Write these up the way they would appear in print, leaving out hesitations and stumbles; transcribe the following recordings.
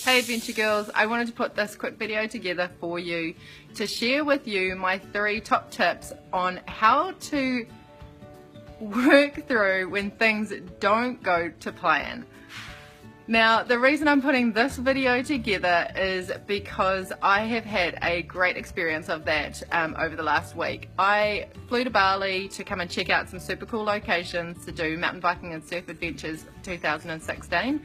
Hey Adventure Girls, I wanted to put this quick video together for you to share with you my 3 top tips on how to work through when things don't go to plan. Now, the reason I'm putting this video together is because I have had a great experience of that over the last week. I flew to Bali to come and check out some super cool locations to do mountain biking and surf adventures 2016.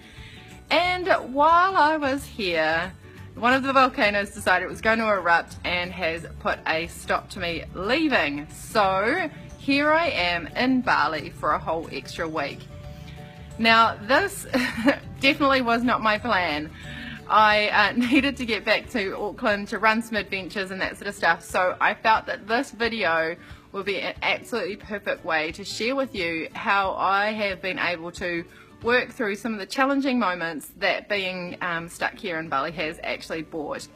And while I was here, one of the volcanoes decided it was going to erupt and has put a stop to me leaving. So here I am in Bali for a whole extra week. Now this definitely was not my plan. I needed to get back to Auckland to run some adventures and that sort of stuff, so I felt that this video would be an absolutely perfect way to share with you how I have been able to work through some of the challenging moments that being stuck here in Bali has actually brought.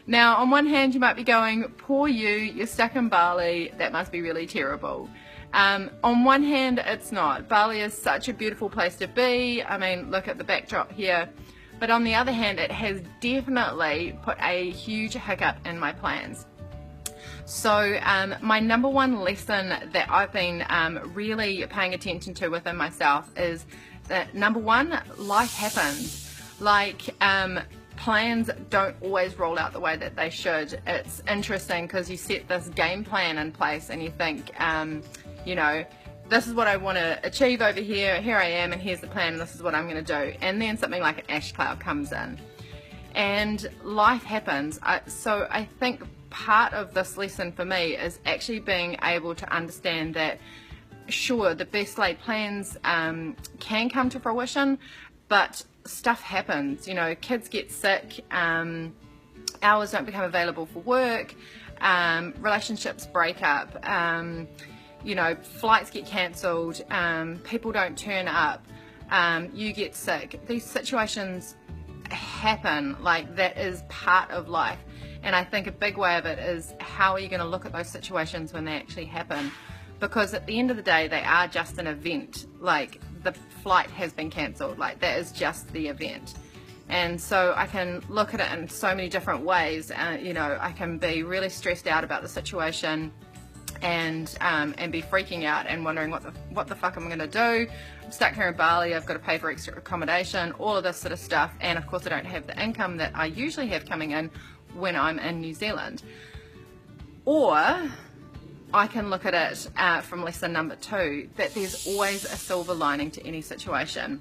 Now, on one hand you might be going, poor you're stuck in Bali, that must be really terrible. On one hand it's not. Bali is such a beautiful place to be. I mean, look at the backdrop here. But on the other hand, it has definitely put a huge hiccup in my plans. So my number one lesson that I've been really paying attention to within myself is that, number one, life happens. Like, plans don't always roll out the way that they should. It's interesting because you set this game plan in place and you think, you know, this is what I want to achieve over here, here I am, and here's the plan, and this is what I'm going to do. And then something like an ash cloud comes in. And life happens. So I think part of this lesson for me is actually being able to understand that, sure, the best laid plans can come to fruition, but stuff happens. You know, kids get sick, hours don't become available for work, relationships break up, you know, flights get cancelled, people don't turn up, you get sick. These situations happen. Like, that is part of life. And I think a big way of it is, how are you going to look at those situations when they actually happen? Because at the end of the day, they are just an event. Like, the flight has been cancelled, like that is just the event. And so I can look at it in so many different ways. You know, I can be really stressed out about the situation and be freaking out and wondering what the fuck am I going to do. I'm stuck here in Bali, I've got to pay for extra accommodation, all of this sort of stuff, and of course I don't have the income that I usually have coming in when I'm in New Zealand. Or I can look at it from lesson number 2, that there's always a silver lining to any situation.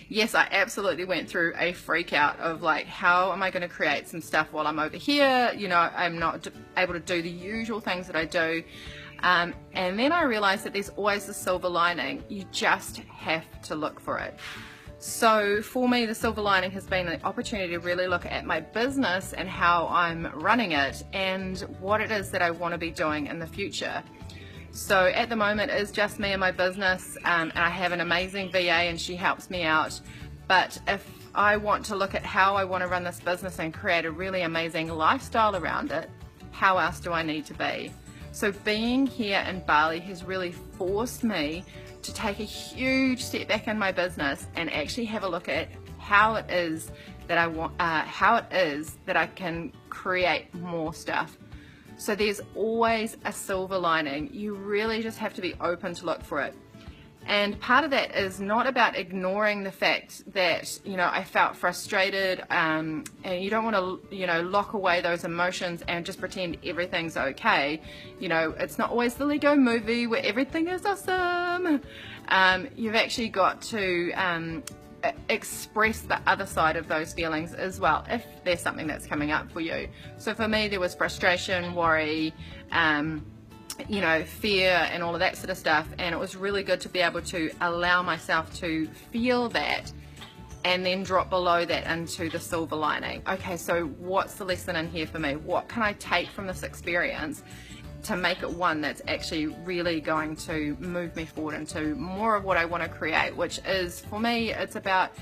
Yes, I absolutely went through a freak out of like, how am I going to create some stuff while I'm over here? You know, I'm not able to do the usual things that I do. And then I realized that there's always a silver lining. You just have to look for it. So for me, the silver lining has been an opportunity to really look at my business and how I'm running it and what it is that I want to be doing in the future. So at the moment it's just me and my business, and I have an amazing VA and she helps me out. But if I want to look at how I want to run this business and create a really amazing lifestyle around it, how else do I need to be? So being here in Bali has really forced me to take a huge step back in my business and actually have a look at how it is that I can create more stuff. So there's always a silver lining. You really just have to be open to look for it. And part of that is not about ignoring the fact that, you know, I felt frustrated, and you don't want to, you know, lock away those emotions and just pretend everything's okay. You know, it's not always the Lego movie where everything is awesome. You've actually got to express the other side of those feelings as well, if there's something that's coming up for you. So for me, there was frustration, worry, you know, fear and all of that sort of stuff, and it was really good to be able to allow myself to feel that and then drop below that into the silver lining. Okay, so what's the lesson in here for me? What can I take from this experience to make it one that's actually really going to move me forward into more of what I want to create, which is, for me, it's about,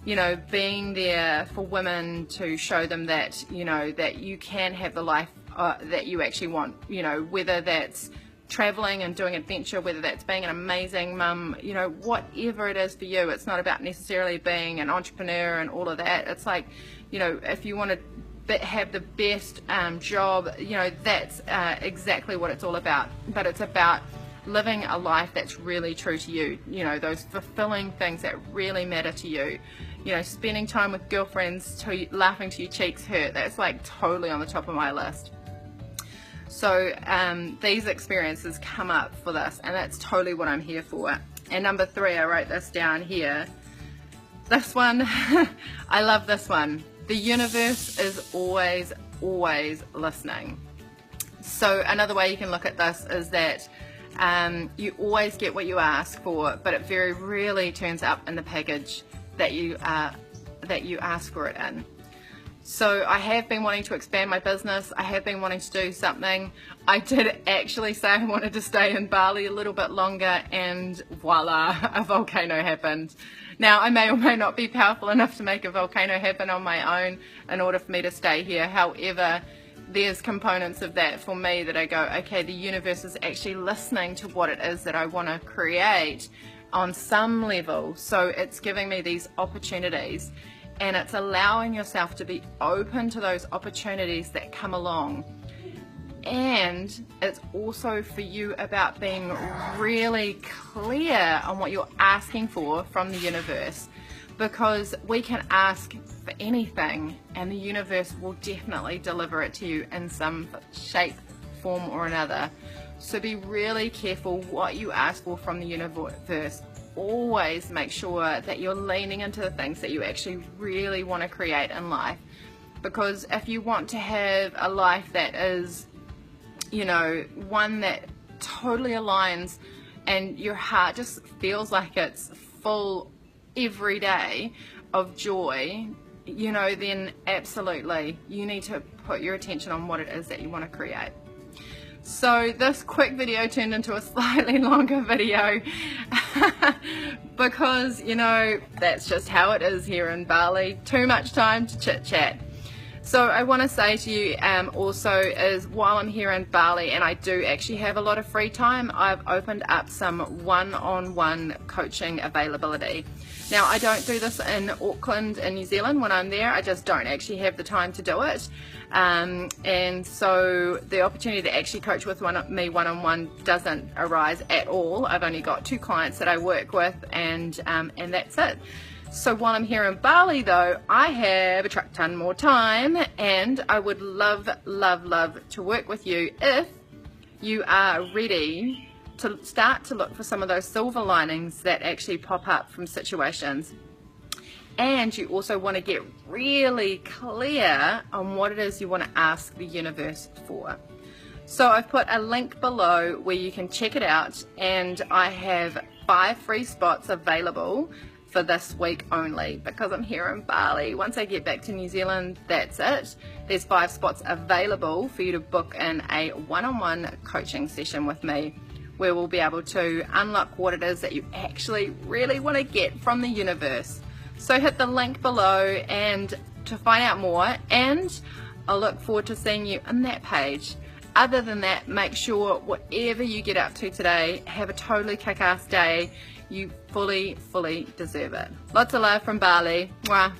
you know, being there for women to show them that, you know, that you can have the life that you actually want, you know, whether that's traveling and doing adventure, whether that's being an amazing mum, you know, whatever it is for you. It's not about necessarily being an entrepreneur and all of that. It's like, you know, if you want to have the best job, you know, that's exactly what it's all about. But it's about living a life that's really true to you, you know, those fulfilling things that really matter to you. You know, spending time with girlfriends, laughing till your cheeks hurt, that's like totally on the top of my list. So these experiences come up for this, and that's totally what I'm here for. And number 3, I wrote this down here. This one, I love this one. The universe is always, always listening. So another way you can look at this is that you always get what you ask for, but it very rarely turns up in the package that you ask for it in. So I have been wanting to expand my business. I have been wanting to do something. I did actually say I wanted to stay in Bali a little bit longer, and voila, a volcano happened. Now, I may or may not be powerful enough to make a volcano happen on my own in order for me to stay here. However, there's components of that for me that I go, okay, the universe is actually listening to what it is that I want to create on some level. So it's giving me these opportunities, and it's allowing yourself to be open to those opportunities that come along. And it's also for you about being really clear on what you're asking for from the universe, because we can ask for anything and the universe will definitely deliver it to you in some shape, form or another. So be really careful what you ask for from the universe. Always make sure that you're leaning into the things that you actually really want to create in life, because if you want to have a life that is, you know, one that totally aligns and your heart just feels like it's full every day of joy, you know, then absolutely you need to put your attention on what it is that you want to create. So this quick video turned into a slightly longer video because, you know, that's just how it is here in Bali. Too much time to chit chat. So I want to say to you also is, while I'm here in Bali and I do actually have a lot of free time, I've opened up some one-on-one coaching availability. Now, I don't do this in Auckland in New Zealand when I'm there. I just don't actually have the time to do it. And so the opportunity to actually coach with me one-on-one doesn't arise at all. I've only got 2 clients that I work with, and that's it. So while I'm here in Bali though, I have a truck ton more time, and I would love, love, love to work with you if you are ready to start to look for some of those silver linings that actually pop up from situations. And you also want to get really clear on what it is you want to ask the universe for. So I've put a link below where you can check it out, and I have 5 free spots available for this week only, because I'm here in Bali. Once I get back to New Zealand, that's it. There's 5 spots available for you to book in a one-on-one coaching session with me, where we'll be able to unlock what it is that you actually really want to get from the universe. So hit the link below and to find out more, and I'll look forward to seeing you on that page. Other than that, make sure whatever you get up to today, have a totally kick-ass day. You fully deserve it. Lots of love from Bali. Mwah.